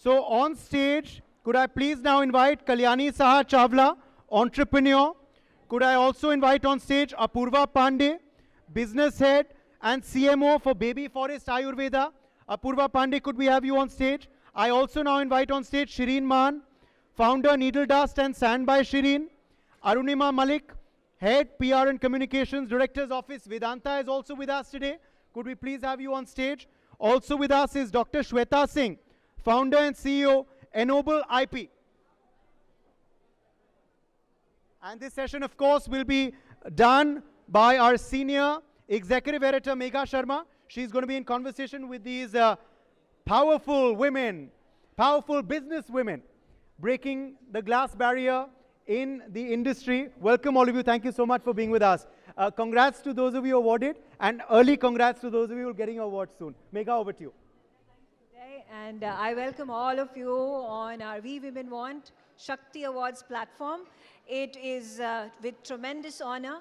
So on stage, could I please now invite Kalyani Saha Chawla, entrepreneur. Could I also invite on stage Apoorva Pandey, business head and CMO for Baby Forest Ayurveda. Apoorva Pandey, could we have you on stage? I also now invite on stage Shirin Mann, founder Needle Dust and Sand by Shirin. Arunima Malik, head PR and communications, director's office, Vedanta, is also with us today. Could we please have you on stage? Also with us is Dr. Shweta Singh, founder and CEO, Ennoble IP. And this session, of course, will be done by our senior executive editor, Megha Sharma. She's going to be in conversation with these powerful women, powerful business women, breaking the glass barrier in the industry. Welcome, all of you. Thank you so much for being with us. Congrats to those of you awarded, and early congrats to those of you who are getting awards soon. Megha, over to you. And I welcome all of you on our We Women Want Shakti Awards platform. It is with tremendous honor,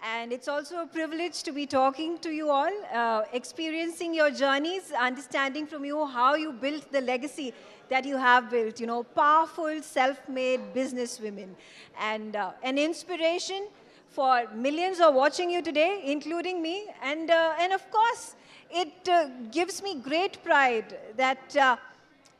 and it's also a privilege to be talking to you all, experiencing your journeys, understanding from you how you built the legacy that you have built, you know, powerful, self-made business women, and an inspiration for millions who are watching you today, including me, and of course, it gives me great pride that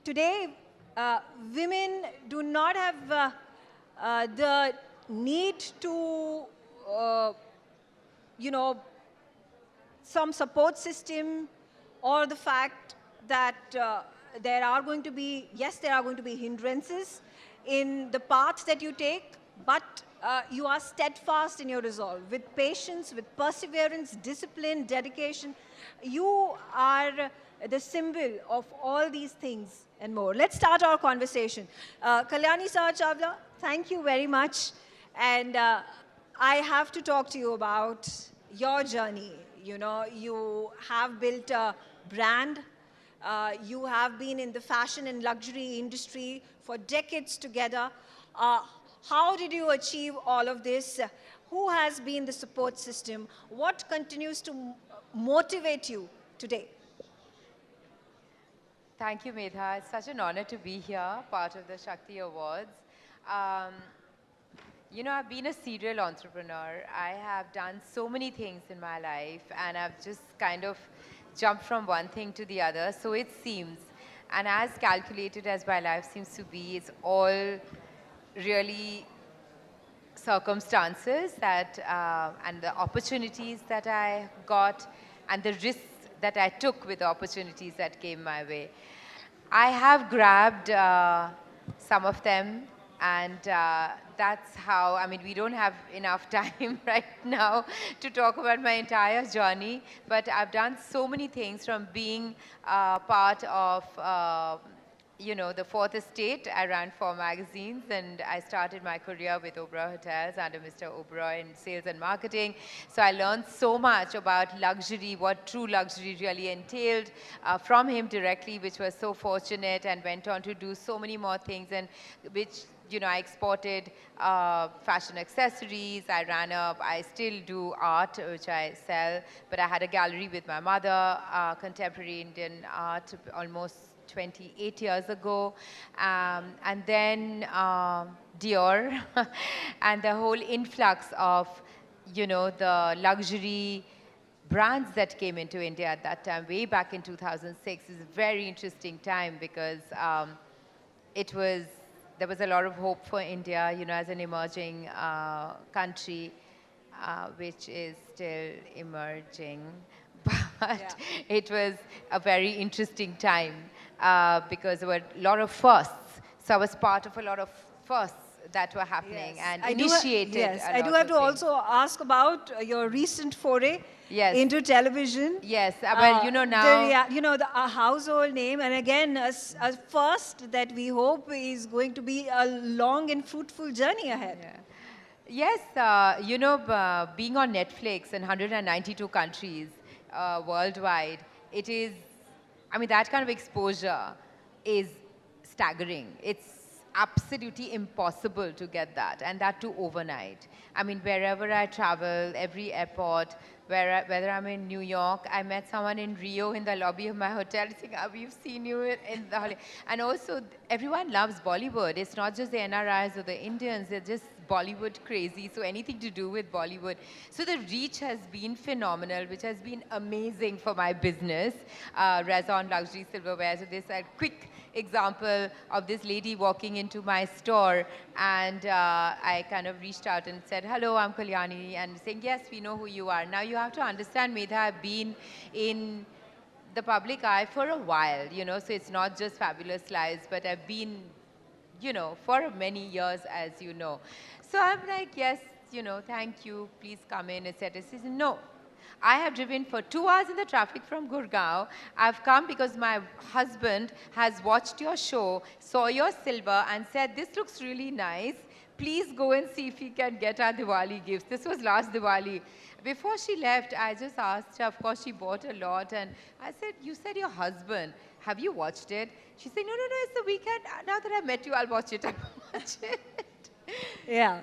today women do not have the need to, you know, some support system, or the fact that there are going to be, yes, there are going to be hindrances in the path that you take, but you are steadfast in your resolve, with patience, with perseverance, discipline, dedication. You are the symbol of all these things and more. Let's start our conversation. Kalyani Saha Chawla, thank you very much. And I have to talk to you about your journey. You know, you have built a brand. You have been in the fashion and luxury industry for decades together. How did you achieve all of this? Who has been the support system? What continues to motivate you today? Thank you, Medha. It's such an honor to be here, part of the Shakti Awards. You know, I've been a serial entrepreneur. I have done so many things in my life, and I've just kind of jumped from one thing to the other, so it seems. And as calculated as my life seems to be, it's all really circumstances that, and the opportunities that I got, and the risks that I took with the opportunities that came my way. I have grabbed some of them, and that's how, I mean, we don't have enough time right now to talk about my entire journey, but I've done so many things, from being part of you know, the fourth estate. I ran 4 magazines, and I started my career with Oberoi Hotels under Mr. Oberoi in sales and marketing. So I learned so much about luxury, what true luxury really entailed from him directly, which was so fortunate, and went on to do so many more things, and which, you know, I exported fashion accessories. I still do art, which I sell, but I had a gallery with my mother, contemporary Indian art, almost 28 years ago, and then Dior, and the whole influx of, you know, the luxury brands that came into India at that time, way back in 2006, is a very interesting time, because there was a lot of hope for India, you know, as an emerging country, which is still emerging. But it was a very interesting time because there were a lot of firsts. So I was part of a lot of firsts that were happening, and initiated. Yes, I do have to also ask about your recent foray into television. Yes, well, you know, now. You know, a household name, and again, a first that we hope is going to be a long and fruitful journey ahead. Yeah. Yes, you know, being on Netflix in 192 countries worldwide, it is, I mean, that kind of exposure is staggering. It's absolutely impossible to get that, and that too overnight. I mean, wherever I travel, every airport, whether I'm in New York, I met someone in Rio in the lobby of my hotel saying, "Ah, we've seen you in the holiday." And also, everyone loves Bollywood. It's not just the NRIs or the Indians, they're just Bollywood crazy, so anything to do with Bollywood. So the reach has been phenomenal, which has been amazing for my business, Raison Luxury Silverware. So this is a quick example of this lady walking into my store, and I kind of reached out and said, "Hello, I'm Kalyani," and saying, "Yes, we know who you are." Now you have to understand, Medha, I've been in the public eye for a while, you know, so it's not just Fabulous Lives, but I've been, you know, for many years, as you know. So I'm like, "Yes, you know, thank you, please come in," etc. She said, "No. I have driven for 2 hours in the traffic from Gurgaon. I've come because my husband has watched your show, saw your silver, and said, 'This looks really nice. Please go and see if he can get our Diwali gifts.'" This was last Diwali. Before she left, I just asked her, of course, she bought a lot, and I said, "You said your husband. Have you watched it?" She said, "No, no, no, it's the weekend. Now that I've met you, I'll watch it. I'll watch it." Yeah,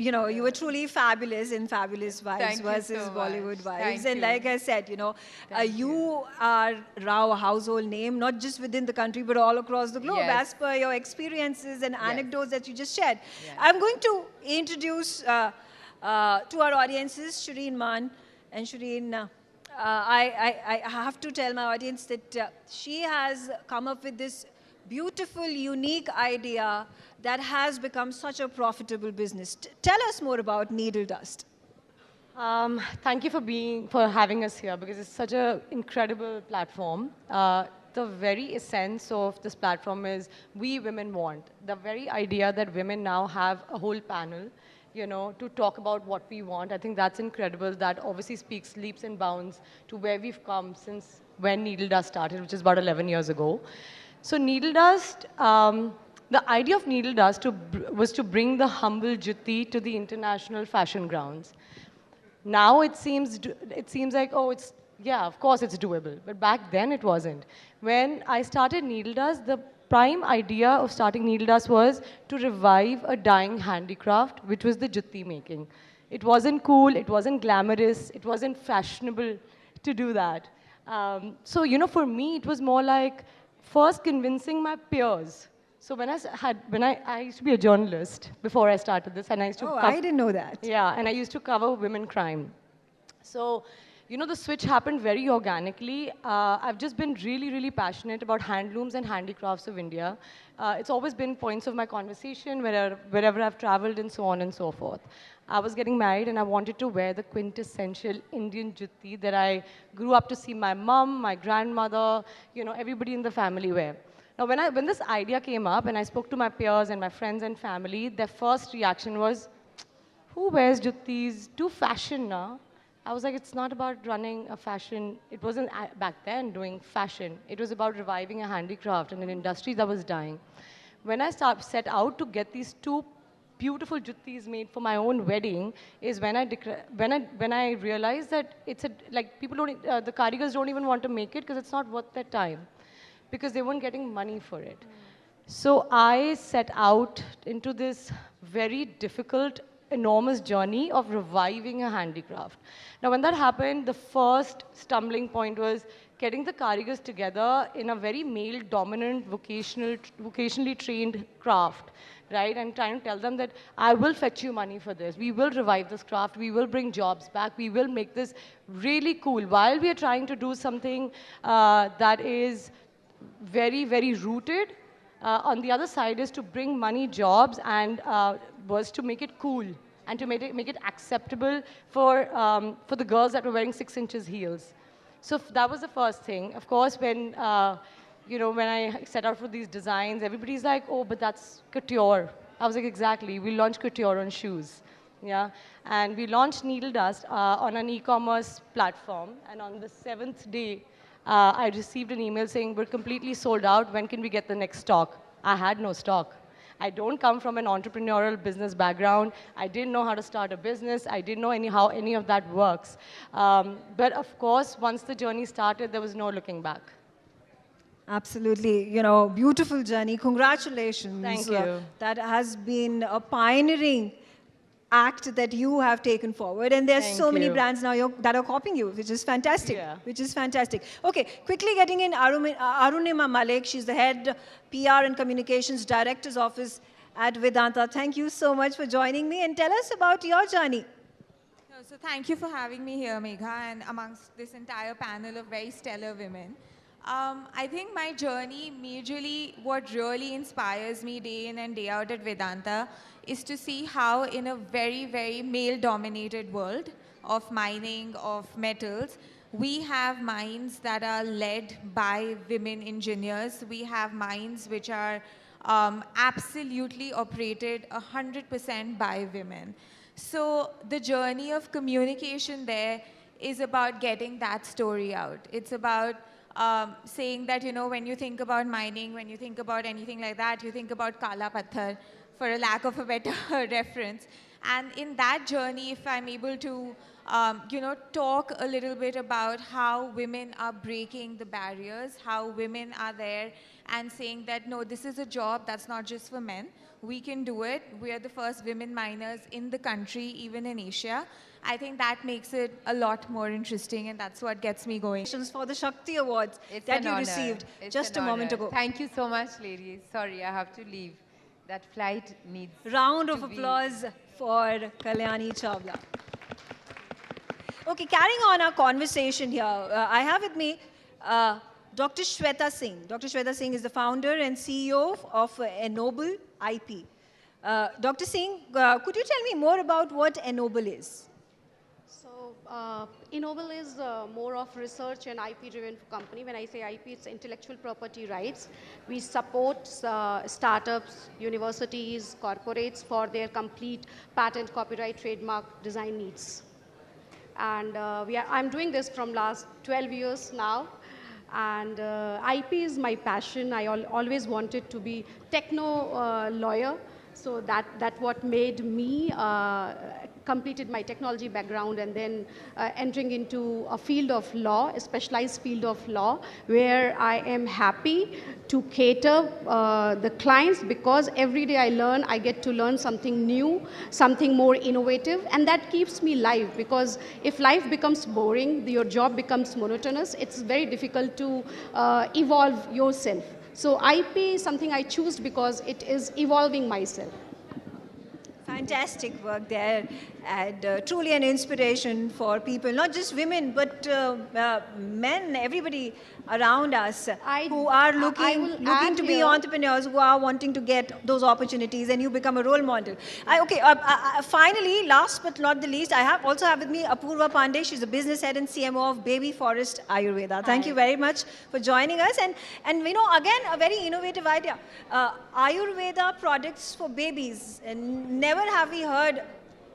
you know, you were truly fabulous in Fabulous Wives Thank you versus so Bollywood much. Wives. Thank And you. like I said, you know, Thank you are now a household name, not just within the country, but all across the globe, Yes. as per your experiences and anecdotes that you just shared. Yes. I'm going to introduce to our audiences Shirin Mann. And Shirin, I have to tell my audience that she has come up with this beautiful, unique idea that has become such a profitable business. Tell us more about Needle Dust. Thank you for having us here, because it's such an incredible platform. The very essence of this platform is we women want. The very idea that women now have a whole panel, you know, to talk about what we want. I think that's incredible. That obviously speaks leaps and bounds to where we've come since when Needle Dust started, which is about 11 years ago. So Needle Dust, the idea of Needle Dust was to bring the humble Jutti to the international fashion grounds. Now it seems like, oh, yeah, of course it's doable. But back then it wasn't. When I started Needle Dust, the prime idea of starting Needle Dust was to revive a dying handicraft, which was the Jutti making. It wasn't cool, it wasn't glamorous, it wasn't fashionable to do that. So, you know, for me, it was more like first convincing my peers. So when I used to be a journalist before I started this, and I used to I didn't know that. Yeah, and I used to cover women crime. So, you know, the switch happened very organically. I've just been really, really passionate about handlooms and handicrafts of India. It's always been points of my conversation wherever I've traveled and so on and so forth. I was getting married and I wanted to wear the quintessential Indian jutti that I grew up to see my mom, my grandmother, you know, everybody in the family wear. Now, when this idea came up and I spoke to my peers and my friends and family, their first reaction was, "Who wears juttis? Do fashion now." I was like, it's not about running a fashion. It wasn't back then doing fashion. It was about reviving a handicraft and an industry that was dying. When I set out to get these two beautiful juttis made for my own wedding, is when I realized that people don't, the karigars don't even want to make it because it's not worth their time, because they weren't getting money for it. So I set out into this very difficult, enormous journey of reviving a handicraft. Now, when that happened, the first stumbling point was getting the karigars together in a very male-dominant, vocationally trained craft, right? And trying to tell them that I will fetch you money for this. We will revive this craft. We will bring jobs back. We will make this really cool. While we are trying to do something that is very, very rooted, on the other side is to bring money, jobs, and was to make it cool and to make it acceptable for the girls that were wearing 6 inches heels. So that was the first thing. Of course, when I set out for these designs, everybody's like, "Oh, but that's couture." I was like, exactly. We launched couture on shoes. Yeah, and we launched Needle Dust on an e-commerce platform, and on the 7th day, I received an email saying, "We're completely sold out. When can we get the next stock?" I had no stock. I don't come from an entrepreneurial business background. I didn't know how to start a business. I didn't know how any of that works. But of course, once the journey started, there was no looking back. Absolutely, beautiful journey. Congratulations. Thank you. That has been a pioneering act that you have taken forward, and there's Thank so many you. brands now that are copying you, which is fantastic. Yeah. Which is fantastic. Okay, quickly getting in Arunima Malik. She's the head PR and communications director's office at Vedanta. Thank you so much for joining me, and tell us about your journey. So thank you for having me here, Megha, and amongst this entire panel of very stellar women. I think my journey, majorly what really inspires me day in and day out at Vedanta is to see how in a very, very male-dominated world of mining, of metals, we have mines that are led by women engineers. We have mines which are absolutely operated 100% by women. So the journey of communication there is about getting that story out. It's about saying that, when you think about mining, when you think about anything like that, you think about Kala Patthar, for a lack of a better reference. And in that journey, if I'm able to, talk a little bit about how women are breaking the barriers, how women are there and saying that, no, this is a job that's not just for men. We can do it. We are the first women miners in the country, even in Asia. I think that makes it a lot more interesting, and that's what gets me going. For the Shakti Awards that you received just a moment ago. Thank you so much, ladies. Sorry, I have to leave. That flight needs Round of to be- applause for Kalyani Chawla. Okay, carrying on our conversation here, I have with me Dr. Shweta Singh. Dr. Shweta Singh is the founder and CEO of Ennoble IP. Dr. Singh, could you tell me more about what Ennoble is? So, Ennoble is more of research and IP-driven company. When I say IP, it's intellectual property rights. We support startups, universities, corporates for their complete patent, copyright, trademark, design needs. And I'm doing this from last 12 years now. And IP is my passion. I always wanted to be techno lawyer. So that what made me completed my technology background and then entering into a field of law, a specialized field of law, where I am happy to cater the clients, because every day I get to learn something new, something more innovative, and that keeps me live, because if life becomes boring, your job becomes monotonous, it's very difficult to evolve yourself. So IP is something I choose because it is evolving myself. Fantastic work there, and truly an inspiration for people, not just women, but men, everybody around us who are looking to be entrepreneurs, who are wanting to get those opportunities, and you become a role model. Finally, last but not the least, I also have with me Apoorva Pandey. She's the business head and CMO of Baby Forest Ayurveda. Thank you very much for joining us. And again, a very innovative idea. Ayurveda products for babies. And never have we heard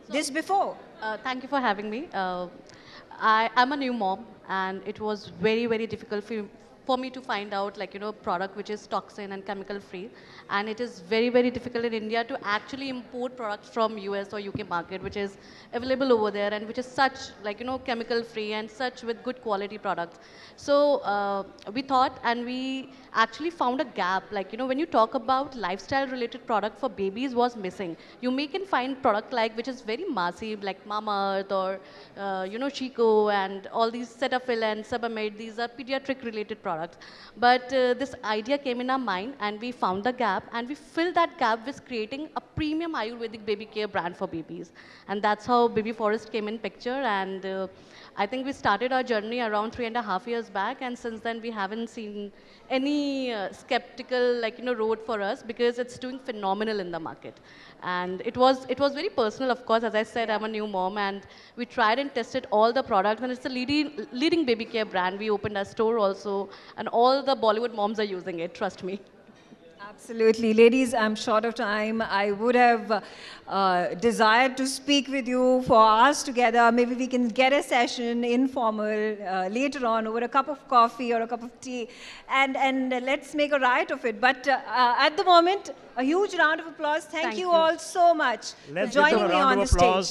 this before. Thank you for having me. I'm a new mom, and it was very, very difficult for me to find out, product which is toxin and chemical free. And it is very, very difficult in India to actually import products from US or UK market, which is available over there and which is such, chemical free and such with good quality products. So we thought, and we actually found a gap, when you talk about lifestyle related product for babies was missing. You can find product which is very massive, like Mamaearth or, Chico and all these Cetaphil and Sebamed, these are pediatric related products. But this idea came in our mind, and we found the gap, and we filled that gap with creating a premium Ayurvedic baby care brand for babies. And that's how Baby Forest came in picture. And I think we started our journey around 3.5 years back, and since then we haven't seen any skeptical road for us, because it's doing phenomenal in the market. And it was very personal, of course. As I said, I'm a new mom, and we tried and tested all the products, and it's a leading baby care brand. We opened a store also, and all the Bollywood moms are using it, trust me. Absolutely. Ladies, I'm short of time. I would have desired to speak with you for hours together. Maybe we can get a session informal later on over a cup of coffee or a cup of tea, and let's make a riot of it. But at the moment, a huge round of applause. Thank you all so much for joining me on the stage.